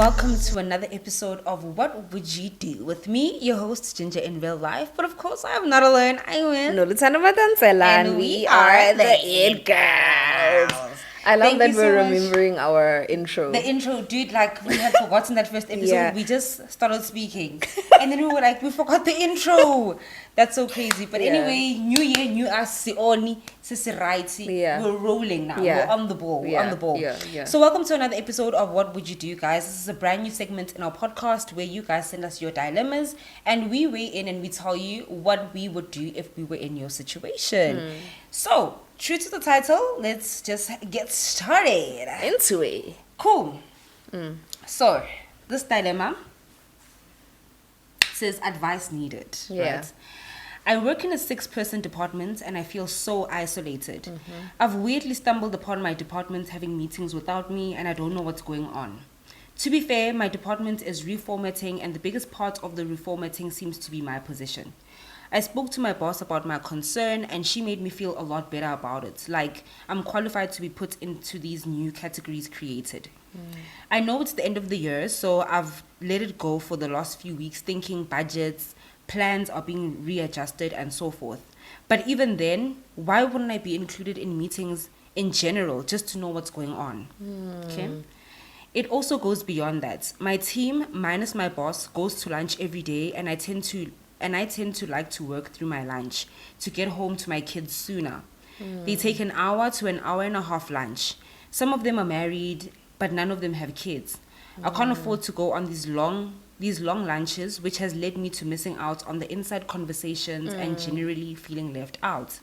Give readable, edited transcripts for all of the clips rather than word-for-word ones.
welcome to another episode of What Would You Do? With me, your host, Ginger in real life. But of course, I'm not alone. I win. No, and we are the It Girls. I love that we're remembering our intro. The intro, dude, like we had forgotten that first episode. Yeah. We just started speaking. And then we were like, we forgot the intro. That's so crazy. But anyway, new year, new us, Sioni, Sisiraiti. We're rolling now. We're on the ball. We're on the ball. So welcome to another episode of What Would You Do, guys? This is a brand new segment in our podcast where you guys send us your dilemmas and we weigh in and we tell you what we would do if we were in your situation. So, true to the title, let's just get started. Into it. Cool. So, this dilemma says advice needed. Right? I work in a 6-person department and I feel so isolated. I've weirdly stumbled upon my department having meetings without me and I don't know what's going on. To be fair, my department is reformatting and the biggest part of the reformatting seems to be my position. I spoke to my boss about my concern and she made me feel a lot better about it. Like, I'm qualified to be put into these new categories created. I know it's the end of the year, so I've let it go for the last few weeks thinking budgets, plans are being readjusted and so forth. But even then, why wouldn't I be included in meetings in general just to know what's going on? Okay. It also goes beyond that. My team, minus my boss, goes to lunch every day and I tend to like to work through my lunch to get home to my kids sooner. They take an hour to an hour and a half lunch. Some of them are married, but none of them have kids. I can't afford to go on these long lunches, which has led me to missing out on the inside conversations and generally feeling left out.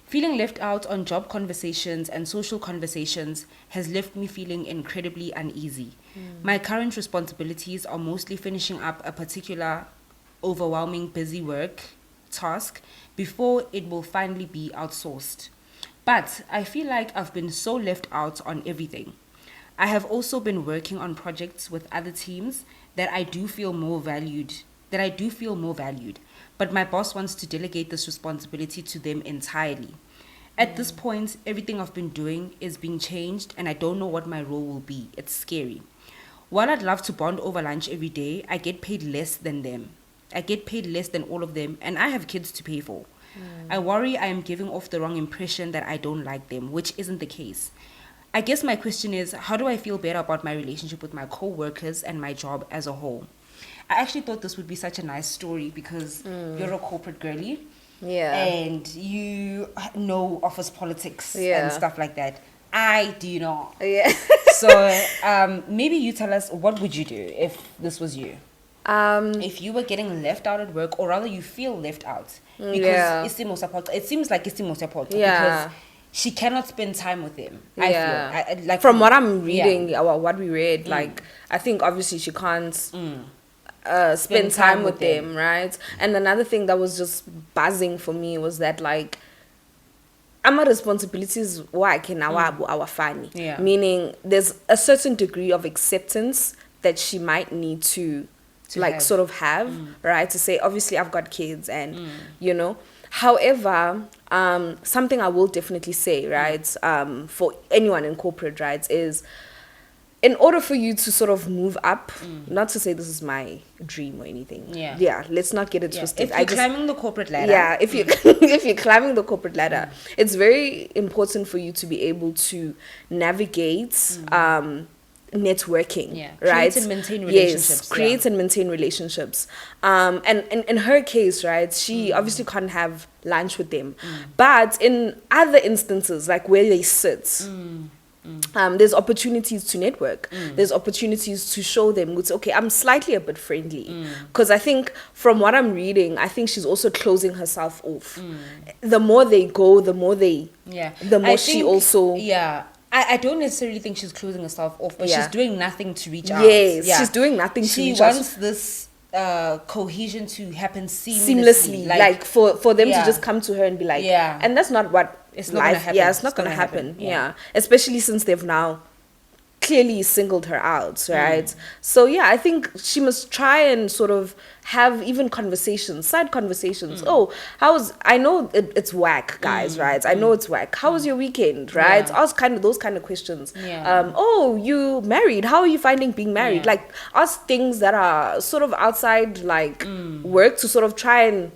Feeling left out on job conversations and social conversations has left me feeling incredibly uneasy. My current responsibilities are mostly finishing up a particular overwhelming busy work task before it will finally be outsourced. But I feel like I've been so left out on everything. I have also been working on projects with other teams that I do feel more valued, but my boss wants to delegate this responsibility to them entirely. At this point, everything I've been doing is being changed and I don't know what my role will be. It's scary. While I'd love to bond over lunch every day, I get paid less than them. I get paid less than all of them and I have kids to pay for. I worry I am giving off the wrong impression that I don't like them, which isn't the case. I guess my question is, how do I feel better about my relationship with my co-workers and my job as a whole? I actually thought this would be such a nice story because you're a corporate girly. And you know office politics and stuff like that. I do not. So maybe you tell us, what would you do if this was you? If you were getting left out at work, or rather you feel left out because it seems like Isimo support because she cannot spend time with him. I feel like from what I'm reading, what we read, like I think obviously she can't spend time with them, right? And another thing that was just buzzing for me was that like our responsibilities our funny, meaning there's a certain degree of acceptance that she might need to like have. Sort of have, right? To say, obviously I've got kids and, you know. However, something I will definitely say, right, for anyone in corporate, right, is in order for you to sort of move up, not to say this is my dream or anything. Let's not get it twisted. If you're climbing the corporate ladder. If you're climbing the corporate ladder, it's very important for you to be able to navigate networking, right? Create and maintain relationships. Create and maintain relationships. And in her case, right, she obviously can't have lunch with them. But in other instances, like where they sit, there's opportunities to network. There's opportunities to show them, okay, I'm slightly a bit friendly. Because I think from what I'm reading, I think she's also closing herself off. The more they go, the more she also... I don't necessarily think she's closing herself off, but she's doing nothing to reach out. She's doing nothing to reach out. She wants this cohesion to happen seamlessly. Like for them to just come to her and be like, and that's not what it's not gonna happen. It's not gonna happen. Especially since they've now clearly singled her out, right? So yeah, I think she must try and sort of have even side conversations. Oh, I know it's whack, guys, right? I know it's whack. How was your weekend, right? Ask those kind of questions. Oh, you married? How are you finding being married? Like, ask things that are sort of outside like work, to sort of try and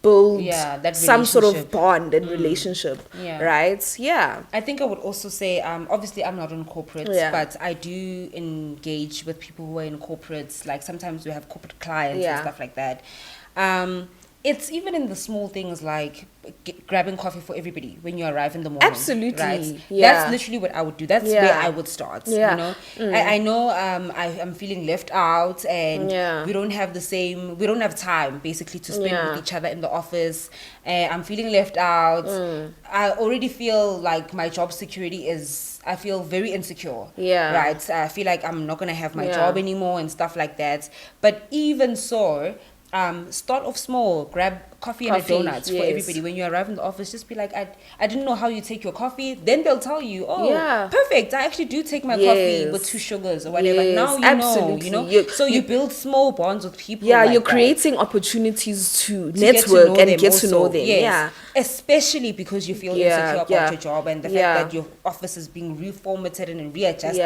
build that some sort of bond and relationship, right? Yeah. I think I would also say, obviously I'm not in corporates, but I do engage with people who are in corporates. Like sometimes we have corporate clients and stuff like that. It's even in the small things like grabbing coffee for everybody when you arrive in the morning. Absolutely. Right? Yeah. That's literally what I would do. That's where I would start. You know? I know I'm feeling left out, and we don't have time basically to spend with each other in the office. I'm feeling left out. I already feel like my job security I feel very insecure. Right? I feel like I'm not going to have my job anymore and stuff like that. But even so, start off small, grab coffee and donuts for everybody. When you arrive in the office, just be like, I didn't know how you take your coffee. Then they'll tell you, perfect, I actually do take my coffee with 2 sugars or whatever. Now you know. So you build small bonds with people. Yeah, you're creating opportunities to network and get to know them. Yeah. Especially because you feel insecure about your job, and the fact that your office is being reformatted and readjusted,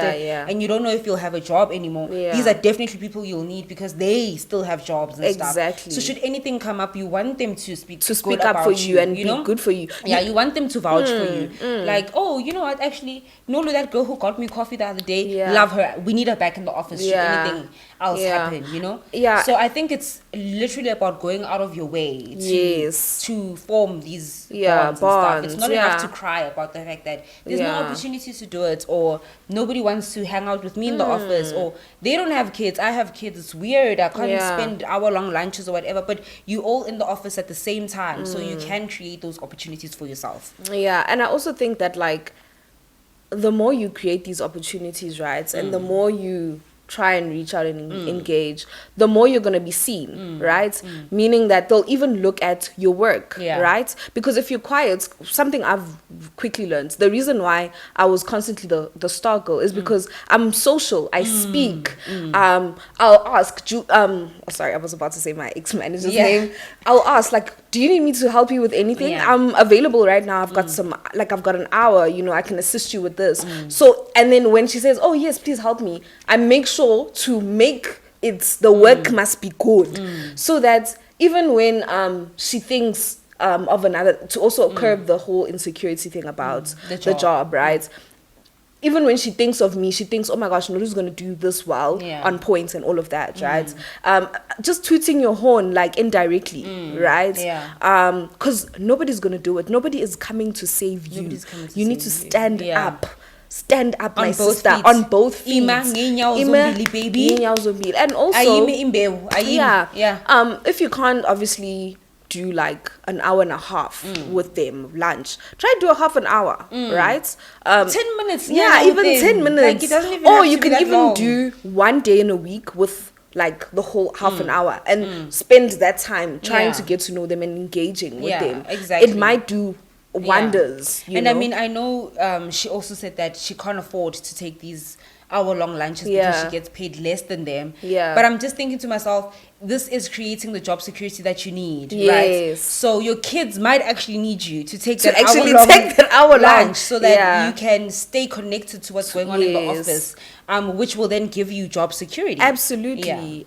and you don't know if you'll have a job anymore. These are definitely people you'll need, because they still have jobs and stuff. So should anything come up, you want them to speak up for you and be good for you. Yeah, you want them to vouch for you. Like, oh, you know what, actually, Nolo, that girl who got me coffee the other day, love her. We need her back in the office. Should anything else happen, you know? Yeah. So I think it's literally about going out of your way to form these bonds and stuff. It's not enough to cry about the fact that there's no opportunity to do it, or nobody wants to hang out with me in the office, or they don't have kids, I have kids. It's weird. I can't spend hour-long lunches or whatever, but you all in the office at the same time, so you can create those opportunities for yourself. Yeah, and I also think that, like, the more you create these opportunities, right, and the more you try and reach out and engage, the more you're going to be seen, right? Meaning that they'll even look at your work, right? Because if you're quiet, something I've quickly learned, the reason why I was constantly the star girl is because I'm social, I speak. I'll ask, sorry, I was about to say my ex-manager's name. I'll ask, like, do you need me to help you with anything? I'm available right now. I've got I've got an hour, you know, I can assist you with this. So, and then when she says, oh yes, please help me, I make sure to make it, the work must be good, so that even when she thinks of another, to also curb the whole insecurity thing about the job, right? Even when she thinks of me, she thinks, oh my gosh, Noru's going to do this well, on point and all of that, right? Just tooting your horn, like, indirectly, right? Because nobody's going to do it. Nobody is coming to save you. You need to stand up. Stand up, my sister, on both feet. Baby. And also, if you can't obviously do like an hour and a half with them, lunch, try to do a half an hour, right? 10 minutes. Even 10 minutes. Like, it doesn't even or have you to be can that even long. do one day in a week with like the whole half an hour, and spend that time trying to get to know them and engaging with them. Exactly. It might do wonders. You know? I mean, I know she also said that she can't afford to take these hour-long lunches because she gets paid less than them. But I'm just thinking to myself, this is creating the job security that you need, right? So your kids might actually need you to take that hour lunch so that you can stay connected to what's going on in the office, which will then give you job security. Absolutely.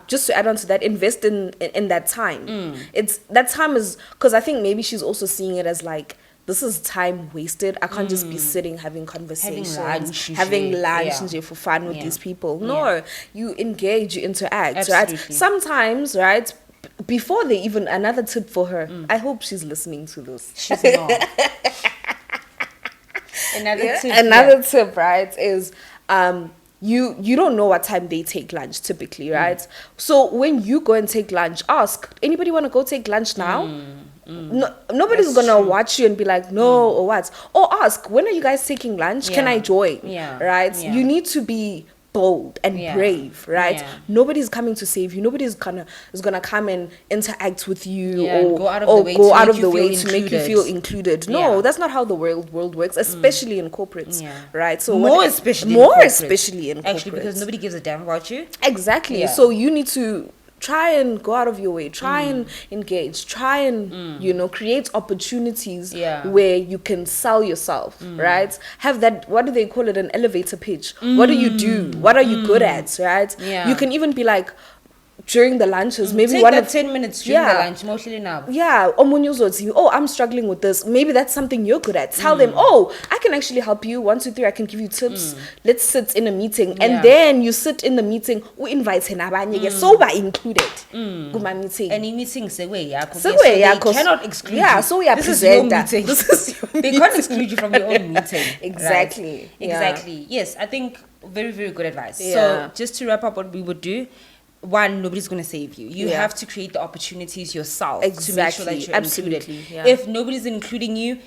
Just to add on to that, invest in that time. That time is, because I think maybe she's also seeing it as like, this is time wasted. I can't just be sitting having conversations, having lunch and for fun with these people. No, you engage, you interact, right? Sometimes, right, before they even, another tip for her, I hope she's listening to this. She's not. Another tip, right, is you don't know what time they take lunch typically, right? So when you go and take lunch, ask, anybody want to go take lunch now? No, nobody's gonna watch you and be like, no, or what? Or ask, when are you guys taking lunch? Can I join? Right? You need to be bold and brave, right? Yeah. Nobody's coming to save you. Nobody's gonna come and interact with you or go out of the way to make you feel included. No, that's not how the world works, especially in corporates, right? So more especially in corporates, actually, because nobody gives a damn about you. Exactly. Yeah. So you need to try and go out of your way, try and engage, try and create opportunities where you can sell yourself, right? Have that, what do they call it, an elevator pitch. What do you do? What are you good at, right? You can even be like, during the lunches, maybe take one that of 10 minutes during the lunch, mostly now. Yeah, oh, I'm struggling with this. Maybe that's something you're good at. Tell them, I can actually help you. 1, 2, 3, I can give you tips. Let's sit in a meeting, and then you sit in the meeting. We invite abanye, so by included. Meeting. Any meeting, so they cannot exclude you. Yeah, so we are presenting. They can't exclude you from your own meeting. Exactly. Right? Exactly. Yes, I think very, very good advice. Yeah. So just to wrap up what we would do. One, nobody's going to save you. You have to create the opportunities yourself to make sure that you're included. Yeah. If nobody's including you,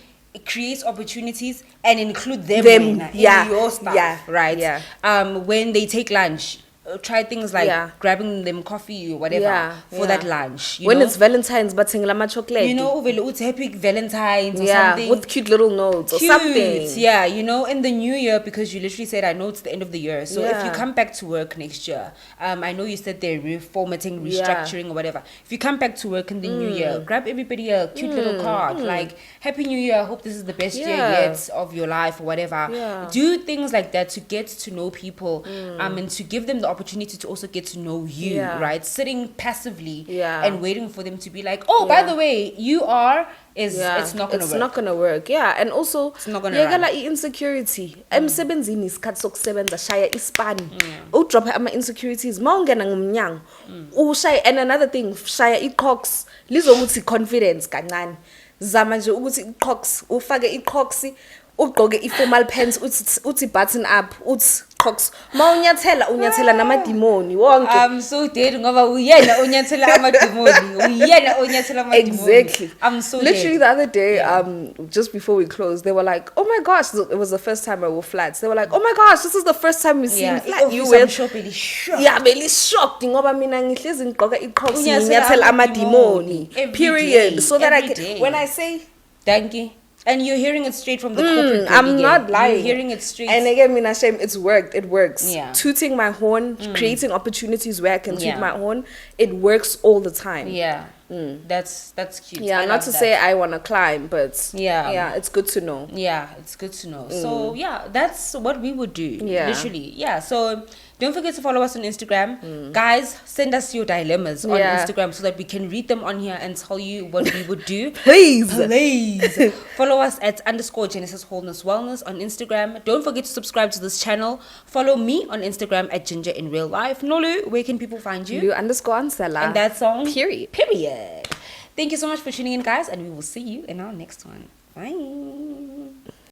create opportunities and include them in your stuff, right? Yeah. When they take lunch, try things like grabbing them coffee or whatever for that lunch. When it's Valentine's, but chocolate. You know, it's happy Valentine's or something. With cute little notes or something. Yeah, in the new year, because you literally said, I know it's the end of the year. So if you come back to work next year, I know you said they're reformatting, restructuring or whatever. If you come back to work in the new year, grab everybody a cute little card. Like, Happy New Year, I hope this is the best year yet of your life or whatever. Yeah. Do things like that to get to know people and to give them the opportunity to also get to know you, right? Sitting passively and waiting for them to be like, by the way, you are, it's not gonna work. It's not gonna work. Yeah, and also it's not gonna run. Insecurity. Emsebenzini isikhathi sokusebenza shaya ispani. Udrop ama insecurities mawungena ngomnyango. Ushaya, and another thing, shaya iqox lizokuthi confidence kancane. Zama nje ukuthi iqox ufake iqox ugqoke i-formal pants uthi button up uthi qox unyathela namadimoni wonke. I'm so dead ngoba uyena onyathela amadimoni. Exactly. I'm so literally dead. The other day just before we closed, they were like, oh my gosh, it was the first time I wore flats. They were like, oh my gosh, this is the first time we've seen flat you with. Really shocked. Yeah, really shocked ngoba mina ngihlezi ngigqoka iqox nginyathela amadimoni. Period. So that I can, when I say thank you. And you're hearing it straight from the corporate. I'm not lying. You're hearing it straight. And again, Mina Shame, it's worked. It works. Yeah. Tooting my horn, creating opportunities where I can toot my horn, it works all the time. Yeah. That's cute. Yeah, not to say I want to climb, but yeah, it's good to know. Yeah, it's good to know. So yeah, that's what we would do. Yeah. Literally. Yeah. So don't forget to follow us on Instagram. Guys, send us your dilemmas on Instagram so that we can read them on here and tell you what we would do. Please. Follow us at _Genesis Wholeness Wellness on Instagram. Don't forget to subscribe to this channel. Follow me on Instagram at Ginger in Real Life. Nolu, where can people find you? Lu_Ansela. And that song? Period. Thank you so much for tuning in, guys, and we will see you in our next one. Bye.